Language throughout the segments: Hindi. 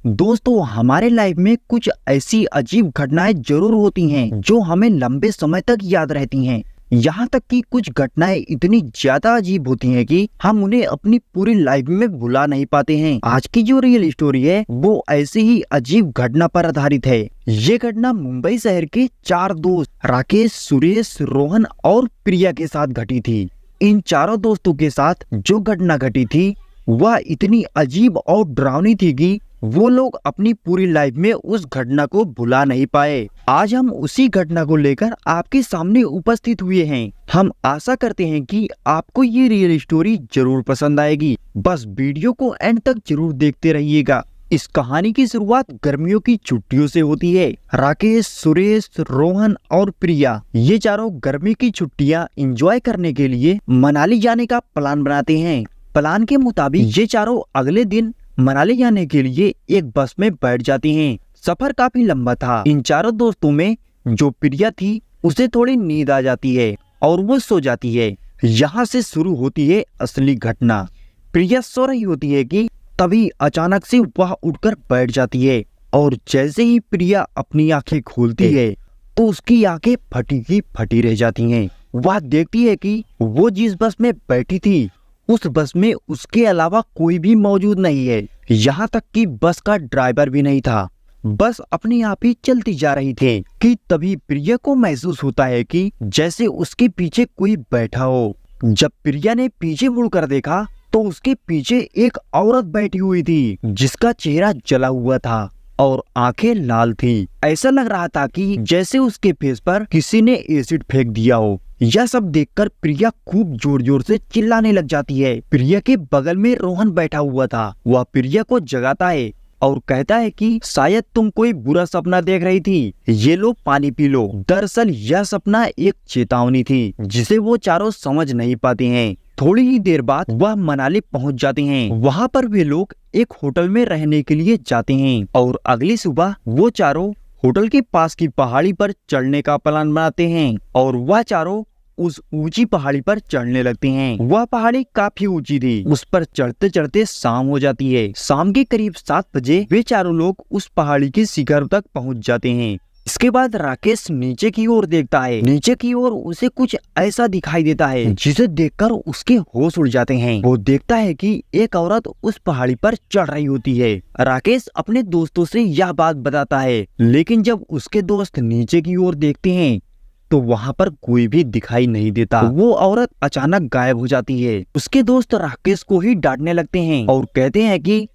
दोस्तों, हमारे लाइफ में कुछ ऐसी अजीब घटनाएं जरूर होती हैं जो हमें लंबे समय तक याद रहती हैं। यहाँ तक कि कुछ घटनाएं इतनी ज्यादा अजीब होती हैं कि हम उन्हें अपनी पूरी लाइफ में भुला नहीं पाते हैं। आज की जो रियल स्टोरी है वो ऐसी ही अजीब घटना पर आधारित है। ये घटना मुंबई शहर के 4 दोस्त राकेश, सुरेश, रोहन और प्रिया के साथ घटी थी। इन चारों दोस्तों के साथ जो घटना घटी थी वह इतनी अजीब और डरावनी थी कि वो लोग अपनी पूरी लाइफ में उस घटना को भुला नहीं पाए। आज हम उसी घटना को लेकर आपके सामने उपस्थित हुए हैं। हम आशा करते हैं कि आपको ये रियल स्टोरी जरूर पसंद आएगी। बस वीडियो को एंड तक जरूर देखते रहिएगा। इस कहानी की शुरुआत गर्मियों की छुट्टियों से होती है। राकेश, सुरेश, रोहन और प्रिया ये चारों गर्मी की छुट्टियां एंजॉय करने के लिए मनाली जाने का प्लान बनाते हैं। प्लान के मुताबिक ये चारों अगले दिन मनाली जाने के लिए एक बस में बैठ जाती हैं। सफर काफी लंबा था। इन चारों दोस्तों में जो प्रिया थी उसे थोड़ी नींद आ जाती है और वो सो जाती है। यहाँ से शुरू होती है असली घटना। प्रिया सो रही होती है कि तभी अचानक से वह उठकर बैठ जाती है और जैसे ही प्रिया अपनी आंखें खोलती है तो उसकी आंखें फटी की फटी रह जाती हैं। वह देखती है कि वो जिस बस में बैठी थी उस बस में उसके अलावा कोई भी मौजूद नहीं है। यहाँ तक कि बस का ड्राइवर भी नहीं था। बस अपने आप ही चलती जा रही थी कि तभी प्रिया को महसूस होता है कि जैसे उसके पीछे कोई बैठा हो। जब प्रिया ने पीछे मुड़कर देखा तो उसके पीछे एक औरत बैठी हुई थी जिसका चेहरा जला हुआ था और आंखें लाल थी। ऐसा लग रहा था कि जैसे उसके फेस पर किसी ने एसिड फेंक दिया हो। यह सब देखकर प्रिया खूब जोर जोर से चिल्लाने लग जाती है। प्रिया के बगल में रोहन बैठा हुआ था। वह प्रिया को जगाता है और कहता है कि शायद तुम कोई बुरा सपना देख रही थी, ये लो पानी पी लो। दरअसल यह सपना एक चेतावनी थी जिसे वो चारों समझ नहीं पाते हैं। थोड़ी ही देर बाद वह मनाली पहुंच जाते हैं। वहां पर वे लोग एक होटल में रहने के लिए जाते हैं और अगली सुबह वो चारों होटल के पास की पहाड़ी पर चढ़ने का प्लान बनाते हैं और वह चारों उस ऊंची पहाड़ी पर चढ़ने लगते हैं। वह पहाड़ी काफी ऊंची थी। उस पर चढ़ते चढ़ते शाम हो जाती है। शाम के करीब 7 बजे वे चारों लोग उस पहाड़ी की शिखर तक पहुंच जाते हैं। इसके बाद राकेश नीचे की ओर देखता है। नीचे की ओर उसे कुछ ऐसा दिखाई देता है जिसे देखकर उसके होश उड़ जाते हैं। वो देखता है कि एक औरत उस पहाड़ी पर चढ़ रही होती है। राकेश अपने दोस्तों से यह बात बताता है, लेकिन जब उसके दोस्त नीचे की ओर देखते हैं तो वहाँ पर कोई भी दिखाई नहीं देता। वो औरत अचानक गायब हो जाती है। उसके दोस्त राकेश को ही डांटने लगते हैं और कहते हैं कि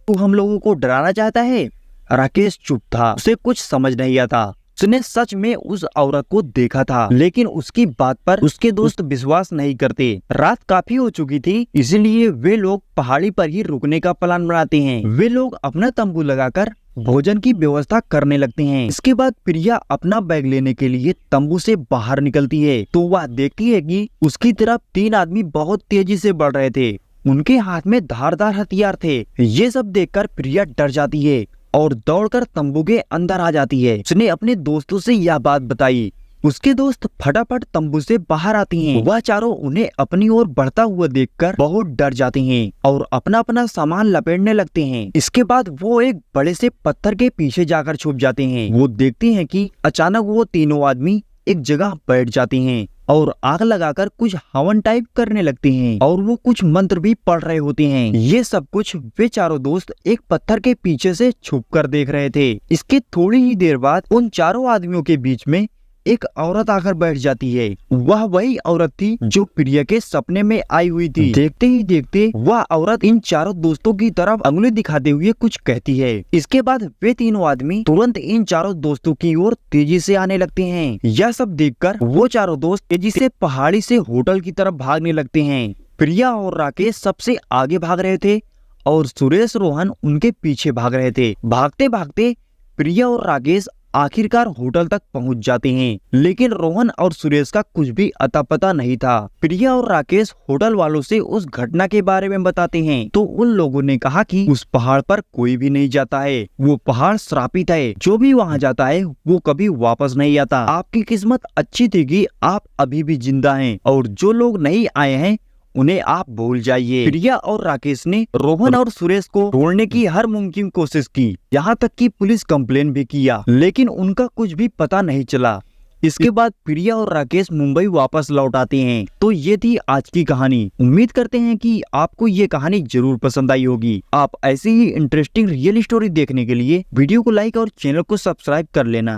तू हम लोगों को डराना चाहता है। राकेश चुप था। उसे कुछ समझ नहीं आता। उसने सच में उस औरत को देखा था, लेकिन उसकी बात पर उसके दोस्त विश्वास नहीं करते। रात काफी हो चुकी थी, इसलिए वे लोग पहाड़ी पर ही रुकने का प्लान बनाते हैं। वे लोग अपना तंबू लगाकर भोजन की व्यवस्था करने लगते हैं। इसके बाद प्रिया अपना बैग लेने के लिए तंबू से बाहर निकलती है तो वह देखती है कि उसकी तरफ 3 आदमी बहुत तेजी से बढ़ रहे थे। उनके हाथ में धारदार हथियार थे। ये सब देखकर प्रिया डर जाती है और दौड़कर तंबू के अंदर आ जाती है। उसने अपने दोस्तों से यह बात बताई। उसके दोस्त फटाफट तंबू से बाहर आती हैं। वह चारों उन्हें अपनी ओर बढ़ता हुआ देखकर बहुत डर जाते हैं और अपना अपना सामान लपेटने लगते हैं। इसके बाद वो एक बड़े से पत्थर के पीछे जाकर छुप जाते हैं। वो देखते हैं कि अचानक वो तीनों आदमी एक जगह बैठ जाते हैं और आग लगाकर कुछ हवन टाइप करने लगते हैं और वो कुछ मंत्र भी पढ़ रहे होते हैं। ये सब कुछ वे चारों दोस्त एक पत्थर के पीछे से छुपकर देख रहे थे। इसके थोड़ी ही देर बाद उन चारों आदमियों के बीच में एक औरत आकर बैठ जाती है। वह वही औरत थी जो प्रिया के सपने में आई हुई थी। देखते ही देखते वह औरत इन चारों दोस्तों की तरफ अंगुली दिखाते हुए कुछ कहती है। इसके बाद वे तीनों आदमी तुरंत इन चारों दोस्तों की ओर तेजी से आने लगते हैं। यह सब देखकर वो चारों दोस्त तेजी से पहाड़ी से होटल की तरफ भागने लगते हैं। प्रिया और राकेश सबसे आगे भाग रहे थे और सुरेश, रोहन उनके पीछे भाग रहे थे। भागते भागते प्रिया और राकेश आखिरकार होटल तक पहुंच जाते हैं, लेकिन रोहन और सुरेश का कुछ भी अता पता नहीं था। प्रिया और राकेश होटल वालों से उस घटना के बारे में बताते हैं तो उन लोगों ने कहा कि उस पहाड़ पर कोई भी नहीं जाता है। वो पहाड़ श्रापित है। जो भी वहां जाता है वो कभी वापस नहीं आता। आपकी किस्मत अच्छी थी कि आप अभी भी जिंदा हैं और जो लोग नहीं आए हैं उन्हें आप भूल जाइए। प्रिया और राकेश ने रोहन और सुरेश को ढूंढने की हर मुमकिन कोशिश की, यहाँ तक कि पुलिस कंप्लेन भी किया, लेकिन उनका कुछ भी पता नहीं चला। इसके बाद प्रिया और राकेश मुंबई वापस लौट आते हैं। तो ये थी आज की कहानी। उम्मीद करते हैं कि आपको ये कहानी जरूर पसंद आई होगी। आप ऐसी ही इंटरेस्टिंग रियल स्टोरी देखने के लिए वीडियो को लाइक और चैनल को सब्सक्राइब कर लेना।